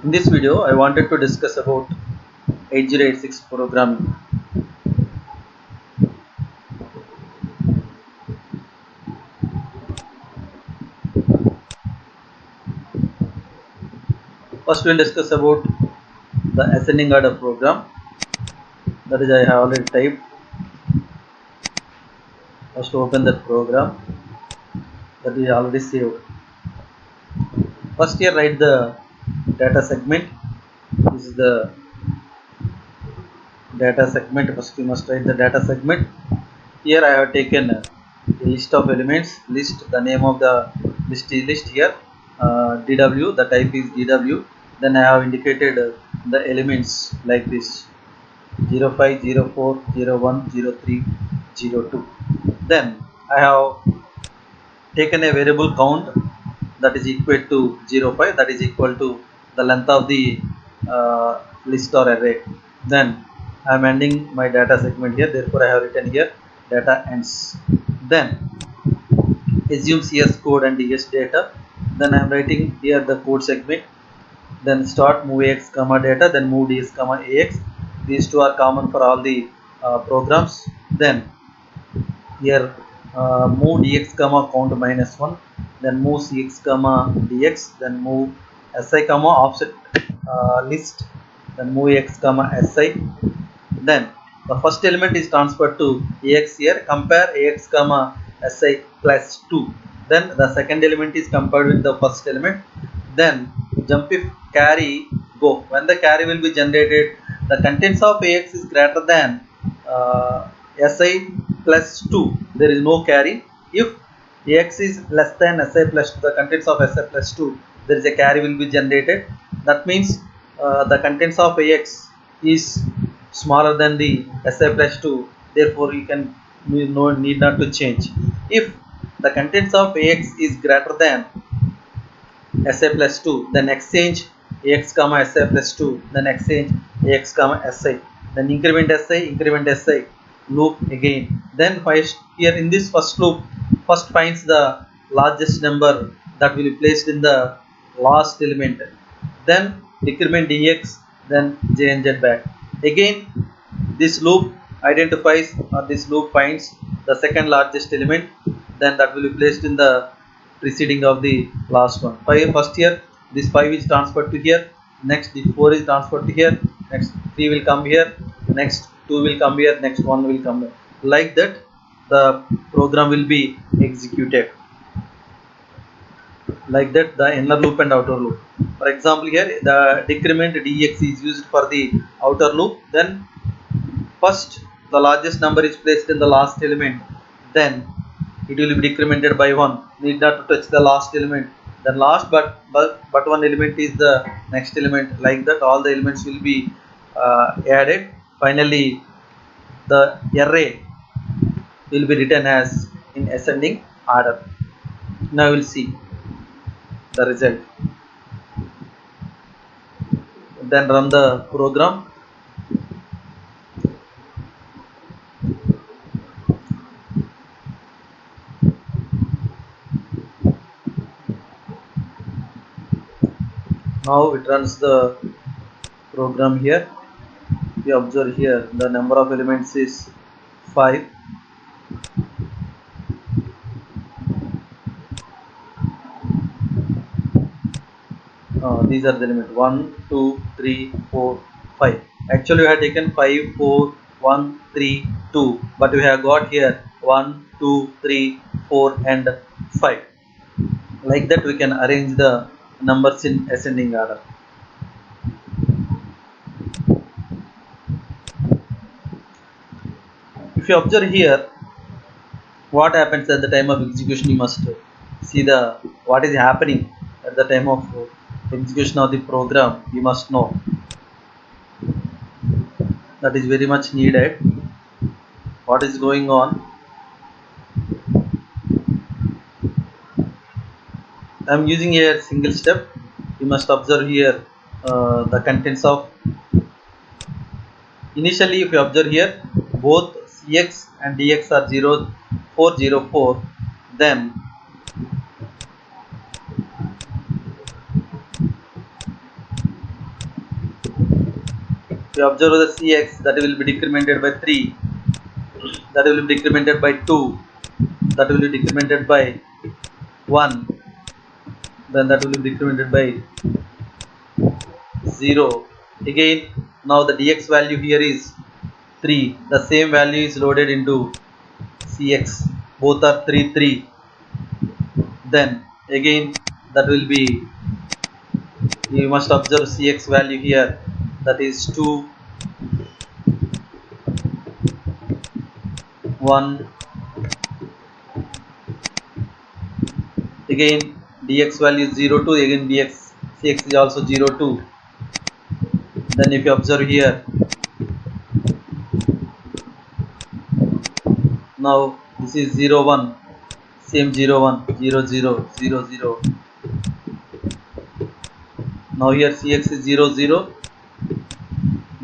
In this video, I wanted to discuss about 8086 programming. First, we'll discuss about the ascending order program. That is, I have already typed. First, open that program. That is already saved. First, here write the data segment. This is the data segment. First, you must write the data segment. Here, I have taken a list of elements. List the name of the list is list here. DW. The type is DW. Then I have indicated the elements like this: 05, 04, 01, 03, 02. Then I have taken a variable count that is equal to 05, that is equal to the length of the list or array. Then I am ending my data segment here, therefore I have written here data ends. Then assume CS code and DS data. Then I am writing here the code segment. Then start move AX comma data, then move DS comma AX. These two are common for all the programs. Then here move dx comma count -1, then move cx comma dx, then move si comma offset list, then move x comma si. Then the first element is transferred to ax here, compare ax comma si plus 2. Then the second element is compared with the first element. Then jump if carry go. When the carry will be generated, the contents of ax is greater than uh, si plus 2, there is no carry. If ax is less than si plus 2, the contents of si plus 2, there is a carry will be generated. That means the contents of ax is smaller than the si plus 2, therefore you can no need not to change. If the contents of ax is greater than si plus 2, then exchange ax comma si plus 2, then exchange ax comma si, then increment si loop again. Then first here in this first loop, first finds the largest number that will be placed in the last element, then decrement dx, then j and z back. Again this loop identifies, or this loop finds the second largest element, then that will be placed in the preceding of the last one. First here this 5 is transferred to here, next the 4 is transferred to here, next 3 will come here, next 2 will come here, next 1 will come here. Like that the program will be executed. Like that the inner loop and outer loop. For example, here the decrement dx is used for the outer loop. Then first the largest number is placed in the last element, then it will be decremented by 1, need not to touch the last element. Then last but one element is the next element. Like that all the elements will be added. Finally the array will be written as in ascending order. Now we will see the result. Then run the program. Now it runs the program here. We observe here the number of elements is 5. These are the elements 1, 2, 3, 4, 5. Actually we have taken 5, 4, 1, 3, 2, but we have got here 1, 2, 3, 4 and 5. Like that we can arrange the numbers in ascending order. If you observe here what happens at the time of execution, you must see the what is happening at the time of execution of the program. You must know that is very much needed. What is going on? I am using a single step. You must observe here the contents of. Initially, if you observe here, both cx and dx are 0404. Then We observe the Cx, that will be decremented by 3, that will be decremented by 2, that will be decremented by 1, then that will be decremented by 0. Again, now the dx value here is 3. The same value is loaded into Cx. Both are 3, 3. Then again, that will be, you must observe Cx value here, that is 2, 1. Again, dx value is 0, 2. Again, Cx is also 0, 2. Then if you observe here, now this is 0, 1. Same 0, 1, 0, 0, 0, 0. Now here Cx is 0, 0,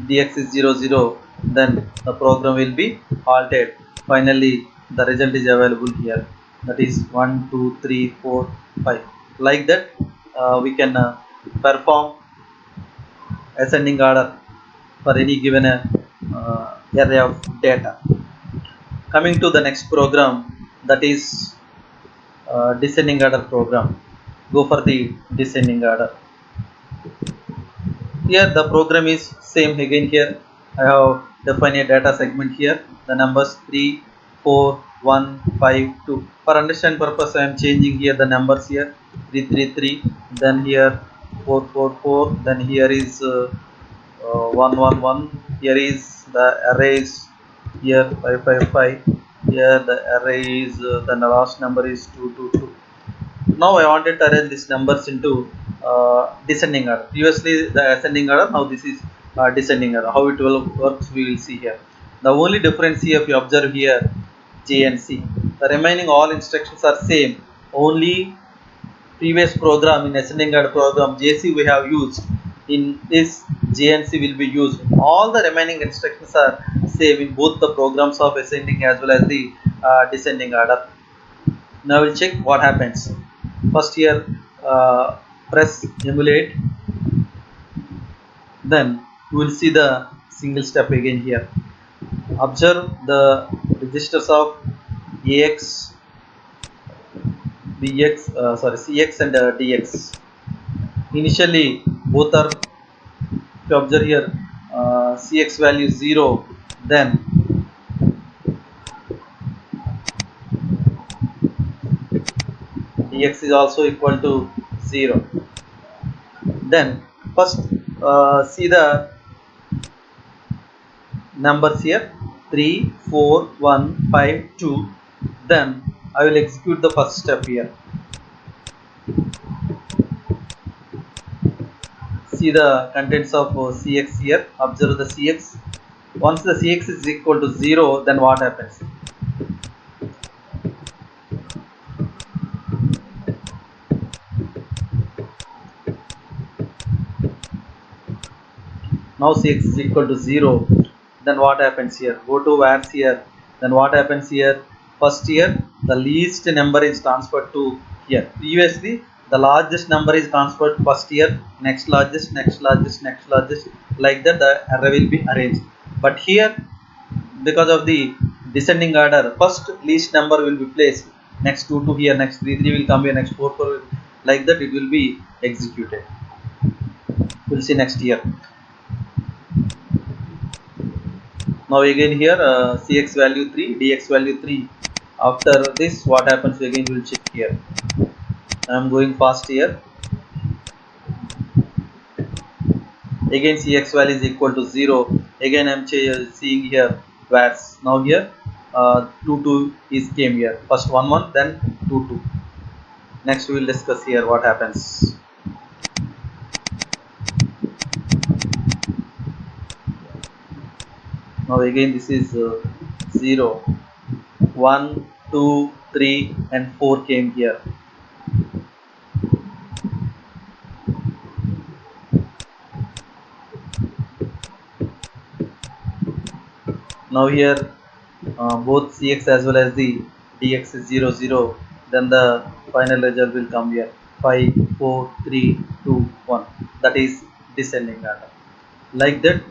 dx is 0, 0. Then the program will be halted. Finally, the result is available here. That is 1, 2, 3, 4, 5. Like that, we can perform ascending order for any given array of data. Coming to the next program, that is descending order program. Go for the descending order. Here the program is same again. Here I have defined a data segment here. The numbers 3, 4, 1, 5, 2. For understand purpose, I am changing here the numbers here 3, 3, 3. Then here 4, 4, 4. Then here is 1, 1, 1. Here is the arrays. Here 5, 5, 5. Here the array is the last number is 2, 2, 2. Now I wanted to arrange these numbers into descending order. Previously the ascending order, now this is descending order. How it will works we will see here. The only difference here, if you observe here, J and C, the remaining all instructions are same. Only previous program in ascending order program JC we have used, in this JNC will be used. All the remaining instructions are same in both the programs of ascending as well as the descending order. Now we'll check what happens. First here press emulate, then you will see the single step again here. Observe the registers of AX, BX, CX and DX. Initially both are, if you observe here, CX value 0, then DX is also equal to 0. Then first see the numbers here 3, 4, 1, 5, 2. Then I will execute the first step here. See the contents of CX here. Observe the CX. Once the CX is equal to 0, then what happens? Now CX is equal to 0. Then what happens here? Go to where's here. Then what happens here? First here, the least number is transferred to here. Previously, the largest number is transferred first here, next largest, next largest, next largest. Like that, the array will be arranged. But here, because of the descending order, first least number will be placed. Next 2 to here, next 3, 3 will come here, next 4, 4. Like that, it will be executed. We'll see next year. Now again here CX value 3, DX value 3. After this, what happens again? We will check here. I am going fast here. Again CX value is equal to 0. Again I am seeing here where's. Now here 2, 2 is came here. First 1, 1, then 2, 2. Next we will discuss here what happens. Now again this is 0, 1, 2, 3 and 4 came here. Now here both CX as well as the DX is 0, 0. Then the final result will come here 5, 4, 3, 2, 1. That is descending order. Like that,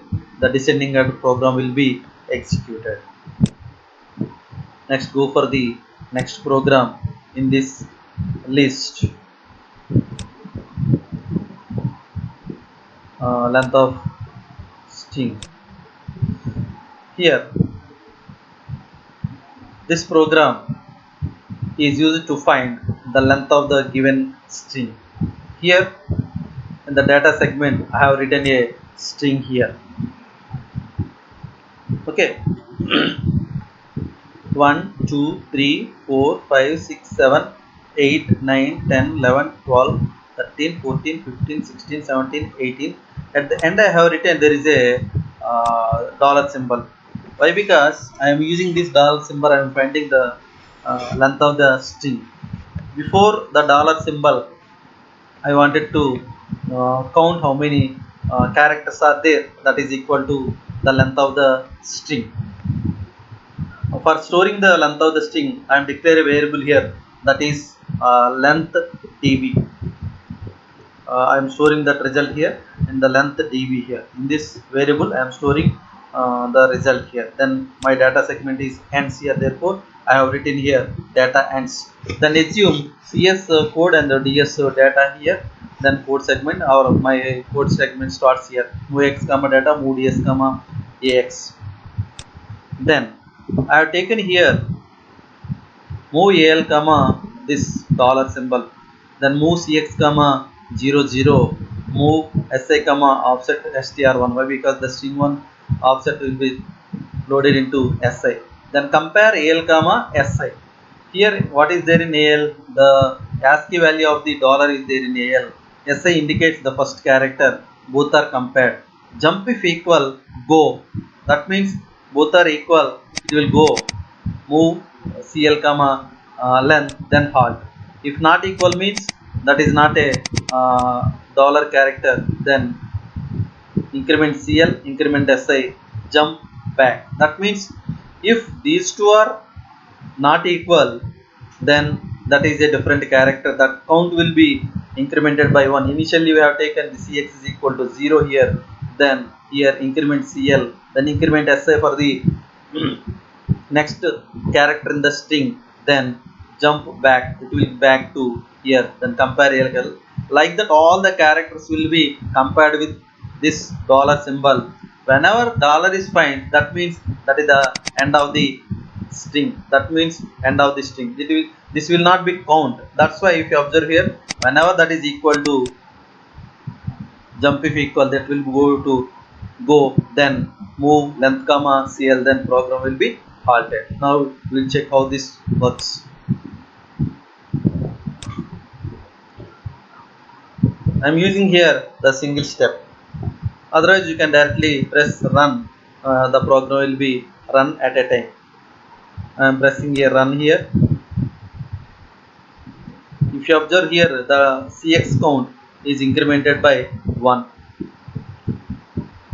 the descending program will be executed. Next, go for the next program in this list. Length of string. Here, this program is used to find the length of the given string. Here, in the data segment, I have written a string here. Okay, 1, 2, 3, 4, 5, 6, 7, 8, 9, 10, 11, 12, 13, 14, 15, 16, 17, 18. At the end I have written there is a dollar symbol. Why? Because I am using this dollar symbol, I am finding the length of the string. Before the dollar symbol, I wanted to count how many characters are there, that is equal to the length of the string. For storing the length of the string, I am declare a variable here, that is length db. I am storing that result here in the length db here. In this variable I am storing the result here. Then my data segment is ends here, therefore I have written here data ends. Then assume cs code and the ds data here. Then code segment, or my code segment starts here, move x comma data, move ds comma ax. Then I have taken here move al comma this dollar symbol, then move cx comma 00, move si comma offset str1. Why? Because the string 1 offset will be loaded into si. Then compare al comma si. Here what is there in al? The ASCII value of the dollar is there in al. Si indicates the first character, both are compared. Jump if equal, go, that means both are equal, it will go. Move cl comma length, then halt. If not equal means that is not a dollar character, then increment cl, increment si, jump back. That means if these two are not equal, then that is a different character, that count will be incremented by 1. Initially we have taken the cx is equal to 0 here, then here increment cl, then increment si for the next character in the string, then jump back, it will back to here, then compare LL. Like that all the characters will be compared with this dollar symbol. Whenever dollar is found, that means that is the end of the string, that means end of the string. This will not be count. That's why if you observe here, whenever that is equal to jump if equal, that will go to go, then move length comma cl, then program will be halted. Now we'll check how this works. I'm using here the single step, otherwise you can directly press run. The program will be run at a time. I'm pressing here run here. If you observe here, the cx count is incremented by 1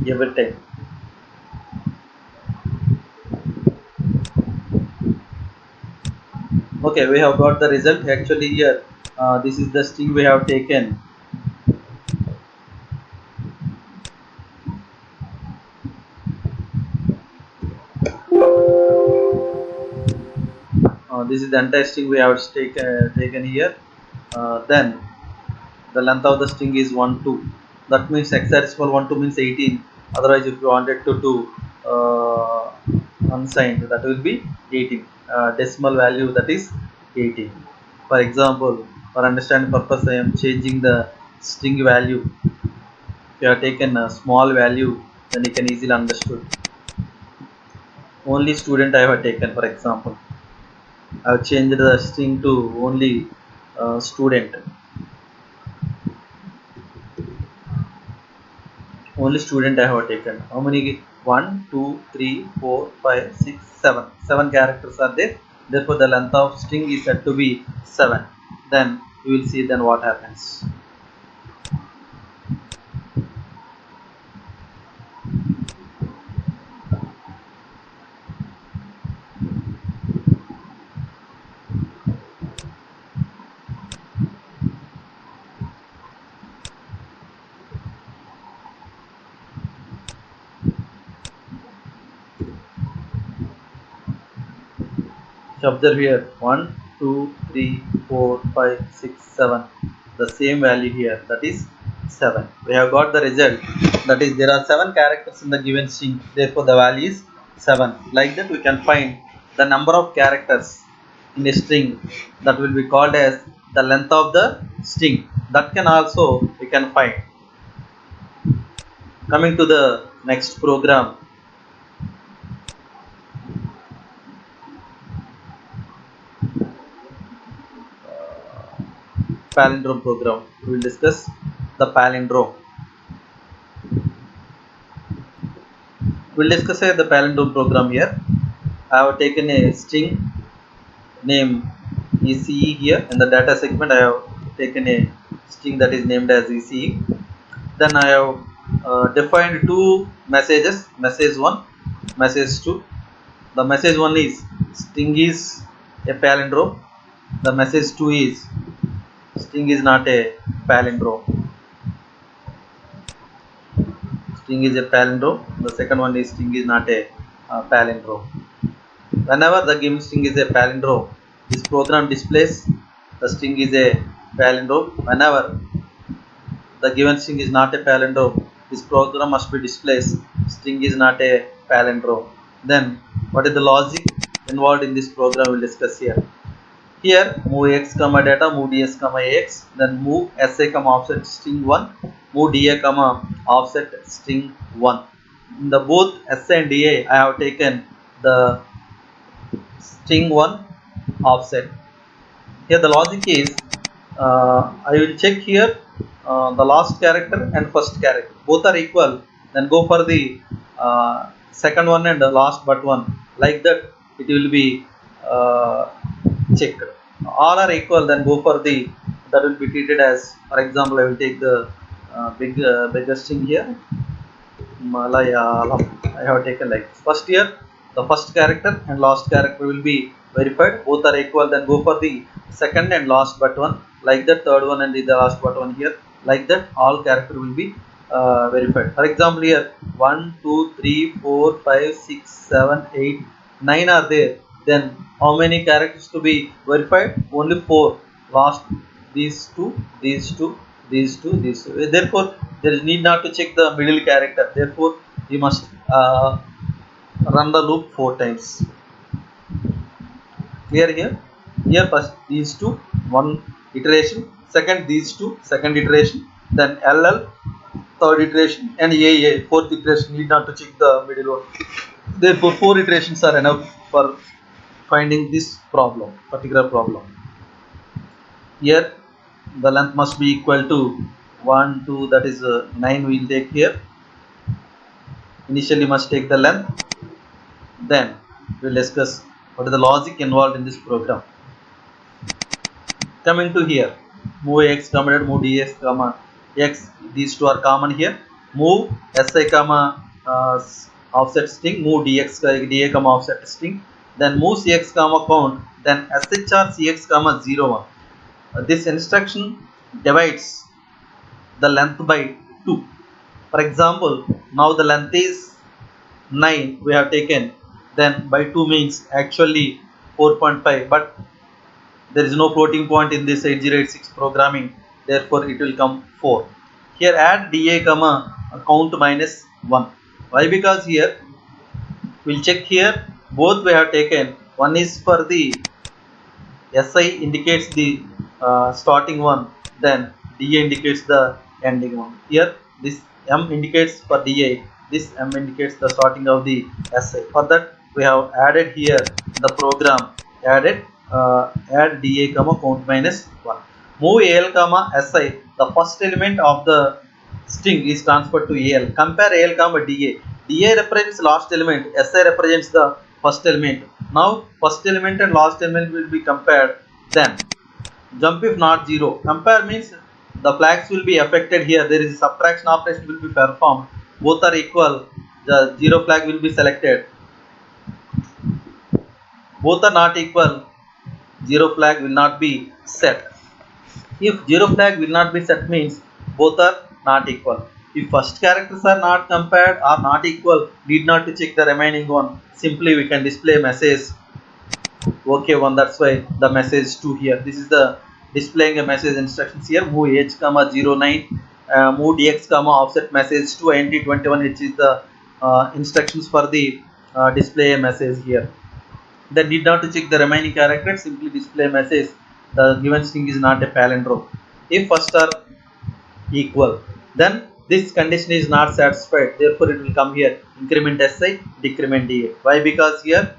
every time. Okay, we have got the result. Actually here this is the string we have taken. This is the entire string we have taken here. Then the length of the string is 1 2. That means hexadecimal 1 2 means 18. Otherwise if you wanted to do uh, unsigned, that will be 18. Decimal value, that is 18. For example, for understanding purpose I am changing the string value. If you have taken a small value, then you can easily understood. Only student I have taken, for example. I have changed the string to only student. Only student I have taken. How many? 1, 2, 3, 4, 5, 6, 7. 7 characters are there. Therefore, the length of string is said to be 7. Then you will see then what happens. So observe here 1, 2, 3, 4, 5, 6, 7. The same value here, that is 7. We have got the result, that is there are 7 characters in the given string, therefore the value is 7. Like that we can find the number of characters in a string, that will be called as the length of the string. That can also we can find. Coming to the next program, palindrome program. We will discuss the palindrome. We'll discuss the palindrome program here. I have taken a string name ECE here. In the data segment, I have taken a string that is named as ECE. Then I have defined two messages, message 1, message 2. The message 1 is string is a palindrome. The message 2 is string is not a palindrome. String is a palindrome. The second one is string is not a palindrome. Whenever the given string is a palindrome, this program displays the string is a palindrome. Whenever the given string is not a palindrome, this program must be displays string is not a palindrome. Then what is the logic involved in this program we'll discuss here. Here move x comma data, move ds comma ax, then move sa comma offset string 1, move da comma offset string 1. In the both sa and da I have taken the string 1 offset. Here the logic is I will check here the last character and first character both are equal, then go for the second one and the last but one. Like that it will be uh, checked. All are equal, then go for the that will be treated as, for example I will take the bigger string here Malayalam. I have taken like first here the first character and last character will be verified. Both are equal, then go for the second and last but one. Like that third one and the last but one here. Like that all character will be verified. For example here 1, 2, 3, 4, 5, 6, 7, 8, 9 are there. Then how many characters to be verified? Only 4. Last these two, these two, these two, these two. Therefore there is need not to check the middle character. Therefore you must run the loop 4 times. Clear here? Here first these two, one iteration, second these two, second iteration, then LL third iteration, and AA fourth iteration. Need not to check the middle one. Therefore 4 iterations are enough for finding this problem, particular problem. Here the length must be equal to 1, 2, that is 9 we will take here. Initially must take the length, then we will discuss what is the logic involved in this program. Coming to here, move x comma dot, move ds comma x, these two are common here. Move si comma offset string, move dx da comma offset string, then move cx comma count, then shr cx comma 0 1. This instruction divides the length by 2. For example, now the length is 9 we have taken, then by 2 means actually 4.5, but there is no floating point in this 8086 programming, therefore it will come 4. Here add da comma count minus 1. Why? Because here we'll check here both we have taken. One is for the si indicates the starting one, then da indicates the ending one. Here this m indicates for da, this m indicates the starting of the si. For that we have added here the program, added add da comma count minus 1. Move al comma si, the first element of the string is transferred to al. Compare al comma da. Da represents last element, si represents the first element. Now first element and last element will be compared, then jump if not 0. Compare means the flags will be affected here. There is a subtraction operation will be performed. Both are equal. The 0 flag will be selected. Both are not equal. 0 flag will not be set. If 0 flag will not be set means both are not equal. If first characters are not compared or not equal, need not to check the remaining one. Simply we can display message OK1. That's why the message 2 here. This is the displaying a message instructions here. Move h comma 09, move dx comma offset message to int 21, which is the instructions for the display a message here. Then need not to check the remaining characters, simply display message. The given string is not a palindrome. If first are equal, then this condition is not satisfied. Therefore, it will come here increment si, decrement da. Why? Because here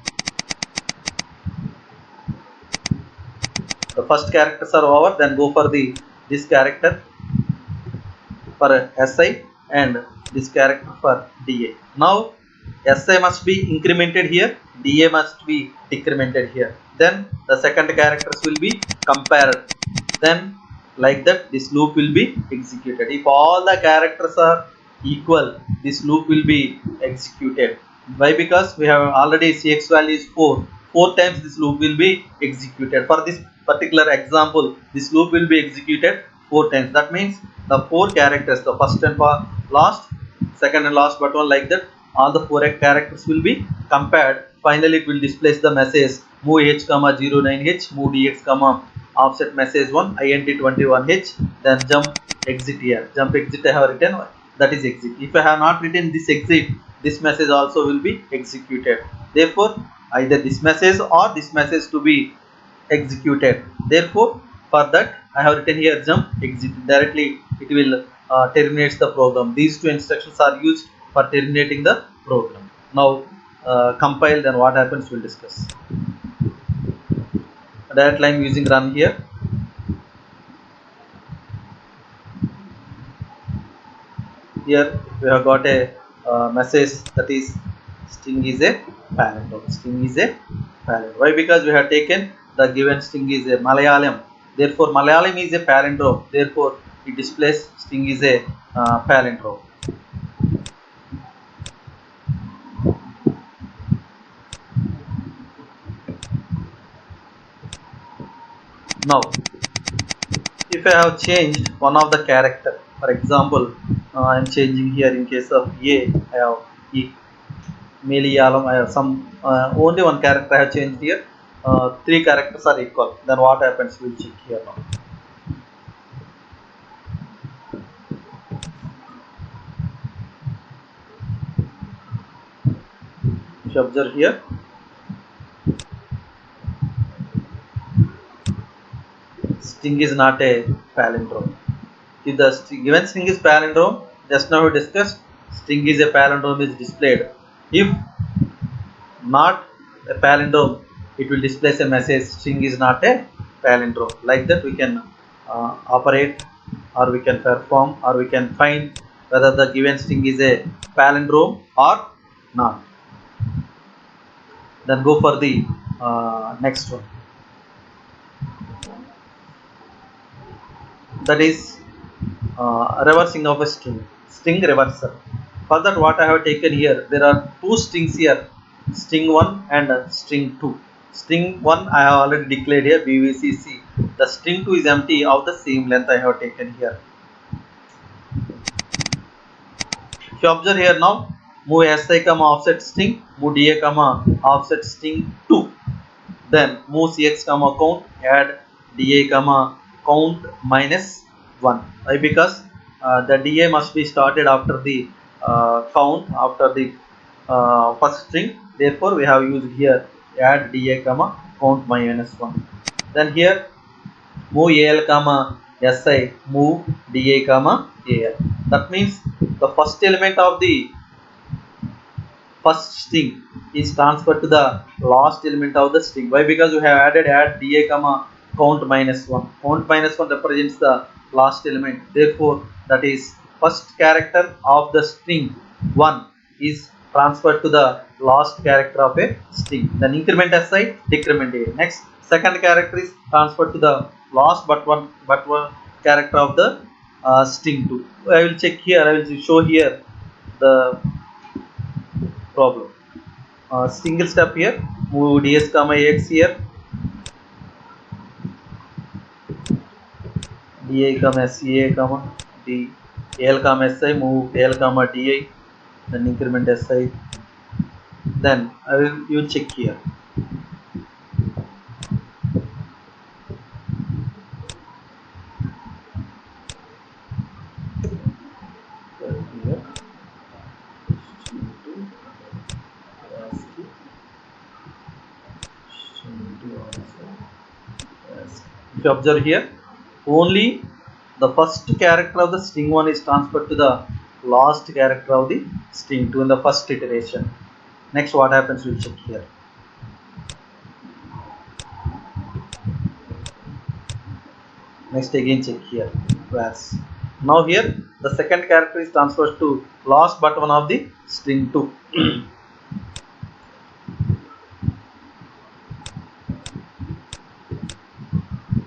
the first characters are over. Then go for the this character for si and this character for da. Now si must be incremented here, da must be decremented here. Then the second characters will be compared. Then like that this loop will be executed. If all the characters are equal, this loop will be executed. Why? Because we have already cx value is 4. 4 times this loop will be executed. For this particular example, this loop will be executed 4 times. That means the 4 characters, the first and last, second and last but one, like that, all the 4 characters will be compared. Finally, it will display the message move h comma 09h, move dx comma offset message 1 int 21h. Then jump exit here. Jump exit I have written, that is exit. If I have not written this exit, this message also will be executed. Therefore, either this message or this message to be executed. Therefore, for that I have written here jump exit. Directly it will terminates the program. These two instructions are used for terminating the program. Now compile, then what happens we'll discuss. Direct line using run here. Here we have got a message that is string is a palindrome. String is a palindrome. Why? Because we have taken the given string is a Malayalam. Therefore, Malayalam is a palindrome. Therefore, it displays string is a palindrome. Now, if I have changed one of the character, for example, I am changing here in case of A, I have E, Malayalam, I have some only one character I have changed here. 3 characters are equal. Then what happens? We'll check here now. If you observe here, string is not a palindrome. If the given string is palindrome, just now we discussed, string is a palindrome is displayed. If not a palindrome, it will display a message string is not a palindrome. Like that we can operate, or we can perform, or we can find whether the given string is a palindrome or not. Then go for the next one, that is reversing of a string reversal. For that, what I have taken here, there are 2 strings here, string 1 and string 2. String 1 I have already declared here bvcc. The string 2 is empty of the same length I have taken here. If you observe here now, move si comma offset string, move da comma offset string 2. Then move cx comma count, add da comma count minus 1. Why? Because the da must be started after the count, after the first string. Therefore, we have used here add da comma count minus 1. Then here move al comma si, move da comma al. That means the first element of the first string is transferred to the last element of the string. Why? Because we have added add da comma count minus 1. Count minus 1 represents the last element. Therefore, that is first character of the string 1 is transferred to the last character of a string. Then increment si, decrement a. Next, second character is transferred to the last but one character of the string 2. I will check here. I will show here the problem. Single step here, move ds comma ax here, da comma ca comma d, al comma si, move al comma di, then increment si. Then I will you check here. you observe here, only the first character of the string 1 is transferred to the last character of the string 2 in the first iteration. Next, what happens, we'll check here. Next, again check here, whereas now here the second character is transferred to last but one of the string 2.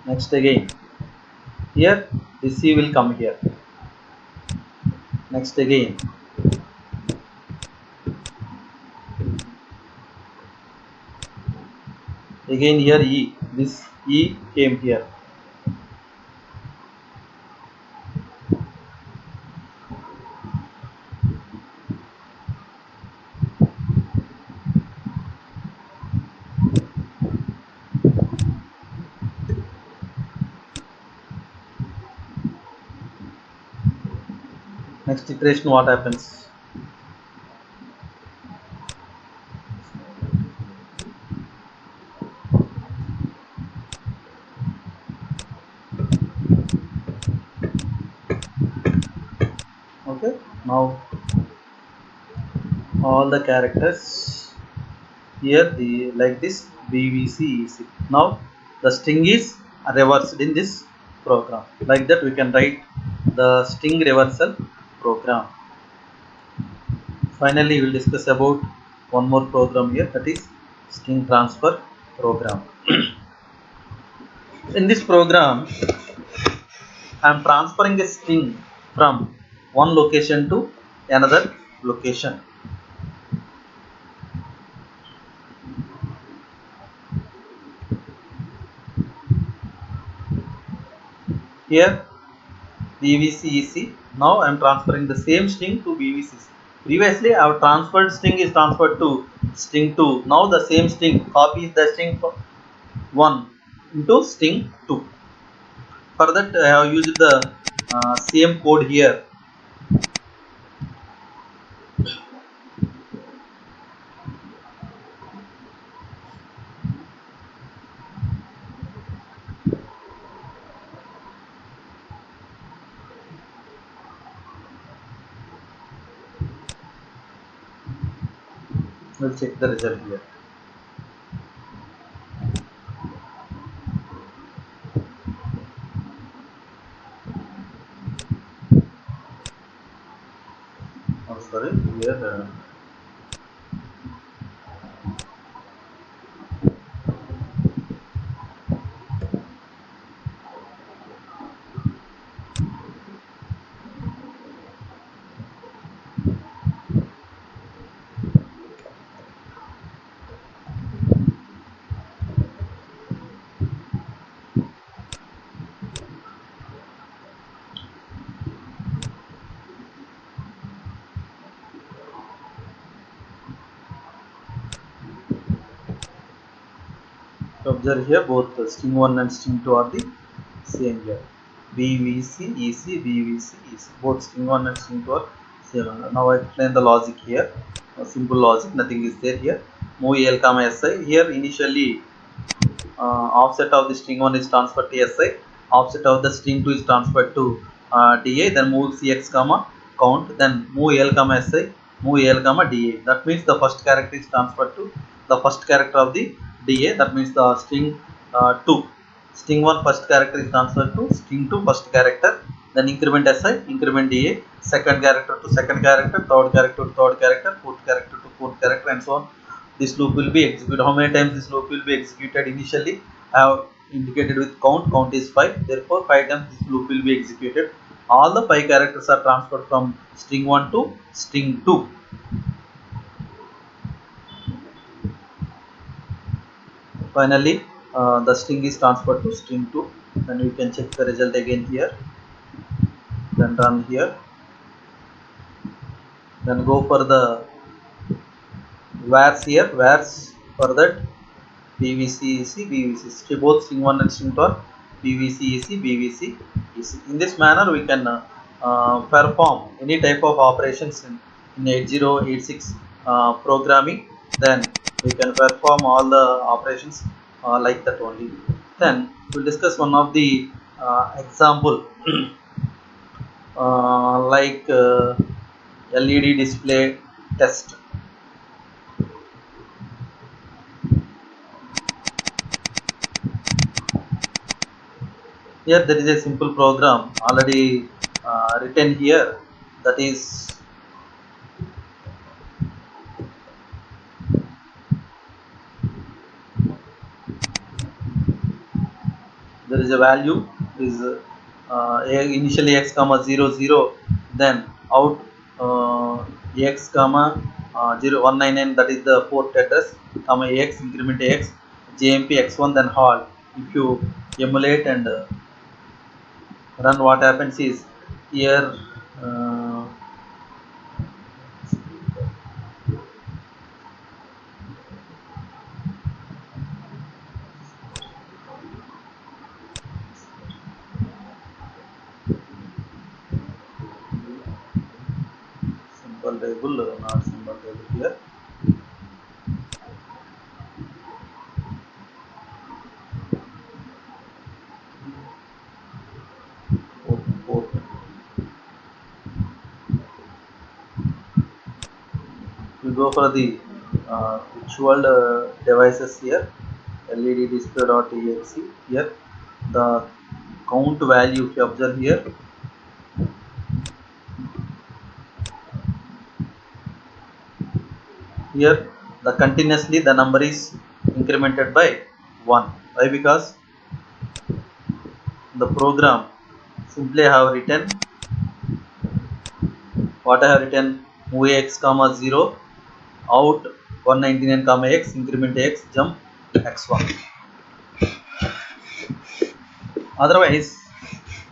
Next, again here the C will come here. Next, again here E, this E came here. Next iteration, what happens? Okay, now all the characters here the like this BVC EC. Now the string is reversed in this program. Like that we can write the string reversal program. Finally, we will discuss about one more program here, that is string transfer program. In this program, I am transferring a string from one location to another location. Here BVCEC. Now I am transferring the same string to BVCC. Previously our transferred string is transferred to string 2. Now the same string copies the string 1 into string 2. For that I have used the same code here. We'll check the result here. Oh, sorry, here observe here both string 1 and string 2 are the same here. BVCEC, BVCEC, both string 1 and string 2 are same. Now I explain the logic here. A simple logic, nothing is there here. Move L comma SI. Here initially offset of the string 1 is transferred to SI, offset of the string 2 is transferred to DA, then move CX comma count, then move L comma SI, move L comma DA. That means the first character is transferred to the first character of the DA. That means the string 2. String 1 first character is transferred to string 2 first character, then increment SI, increment DA, second character to second character, third character to third character, fourth character to fourth character, and so on. This loop will be executed. How many times this loop will be executed? Initially I have indicated with count is 5, therefore 5 times this loop will be executed. All the 5 characters are transferred from string 1 to string 2. Finally the string is transferred to string 2. Then we can check the result again here, then run here, then go for the where's here, where's for that BVCEC, BVCEC. Both string 1 and string 2 are BVCEC, BVCEC. In this manner, we can perform any type of operations in 8086 programming. Then we can perform all the operations like that only. Then we'll discuss one of the example like LED display test. Here there is a simple program already written here, that is there is a value is initially x comma 0 0, then out x comma 0199, that is the port address, comma ax increment ax jmp x1, then halt. If you emulate and run, what happens is here uh, simple table, not simple table here. Port. We go for the virtual devices here, LED display.exe. Here the count value, if you observe here, the continuously the number is incremented by 1. Why? Because the program simply I have written what I have written, move x comma 0, out 199 comma x, increment x, jump x1. Otherwise,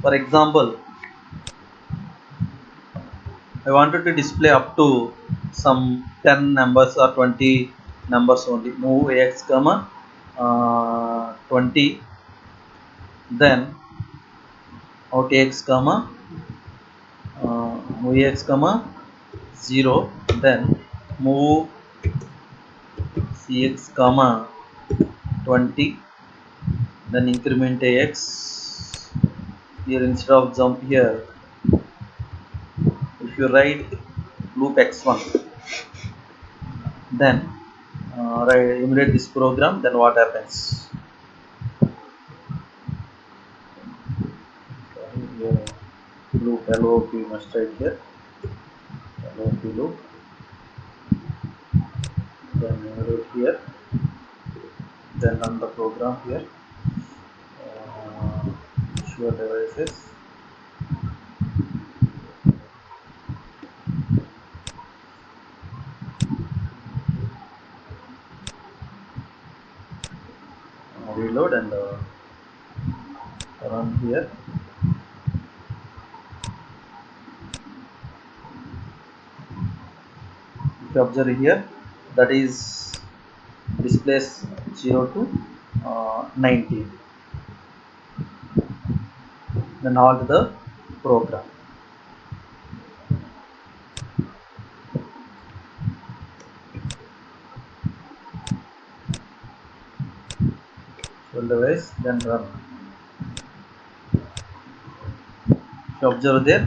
for example, I wanted to display up to some 10 numbers or 20 numbers only. Move x comma 20, then out x comma move x comma 0, then move cx comma 20, then increment x. Here instead of jump here, if you write loop x1, then emulate this program, then what happens? Here, loop LOP must write here, LOP loop, then emulate here, then run the program here, visual devices, reload and run here. If you observe here, that is displays 0 to 19. Then halt the program. Device, then run. If you observe there,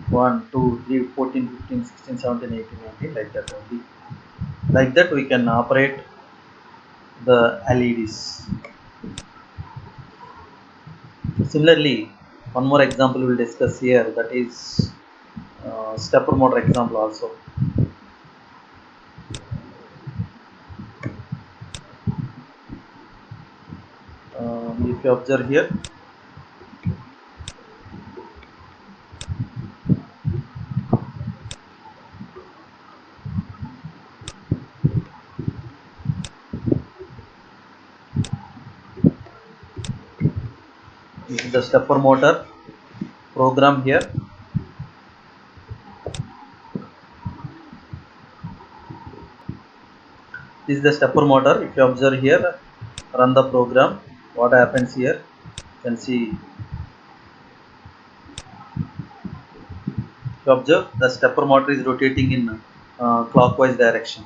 1, 2, 3, 14, 15, 16, 17, 18, 19, like that only. Like that we can operate the LEDs. Similarly, one more example we will discuss here, that is stepper motor example also. If you observe here, this is the stepper motor program here. This is the stepper motor. If you observe here, run the program, what happens here, you can see. If you observe, the stepper motor is rotating in clockwise direction.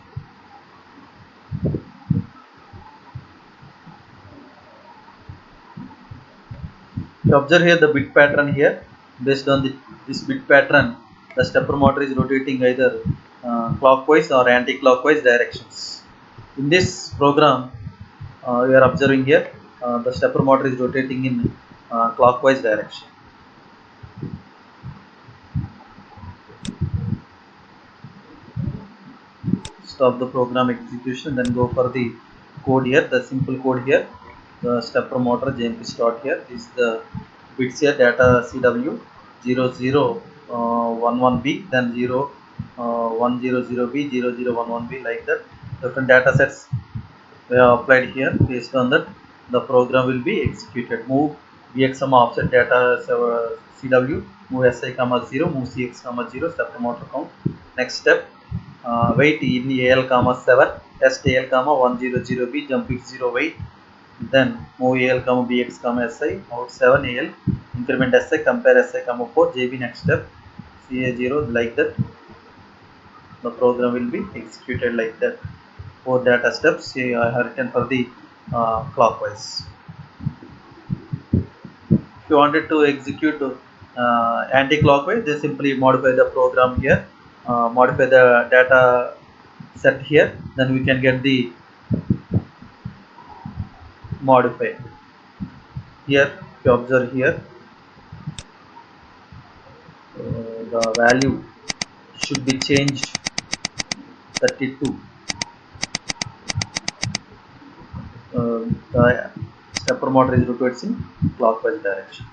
You observe here the bit pattern here. Based on this bit pattern, the stepper motor is rotating either clockwise or anti-clockwise directions. In this program, we are observing here the stepper motor is rotating in clockwise direction. Stop the program execution, then go for the code here, the simple code here. The stepper motor JMP start here. This is the bits here, data CW 0011B, then 0100B, 0011B, like that. Different data sets we have applied here. Based on that, the program will be executed. Move VX offset data CW, move SI comma 0, move CX comma 0, stepper motor count. Next step, wait in AL comma 7, test AL comma 100B, jump X0 wait, then move AL comma BX comma SI, out 7 AL, increment SI, compare SI comma 4, JB. Next step, CA0, like that. The program will be executed like that. 4 data steps I have written for the clockwise. If you wanted to execute anti-clockwise, they simply modify the program here, modify the data set here, then we can get the modify. Here, if you observe here, the value should be changed 32. The stepper motor is rotates in clockwise direction.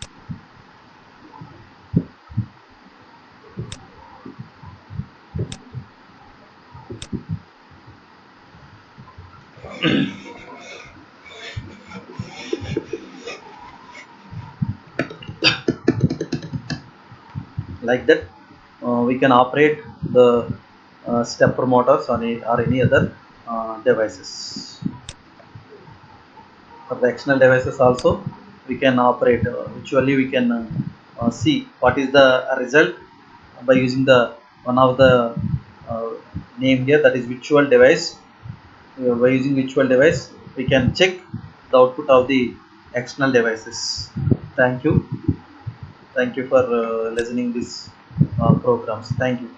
Like that, we can operate the stepper motors on or any other devices. For the external devices also, we can operate virtually. We can see what is the result by using the one of the uh, name here, that is virtual device. By using virtual device, we can check the output of the external devices. Thank you. Thank you for listening these programs. Thank you.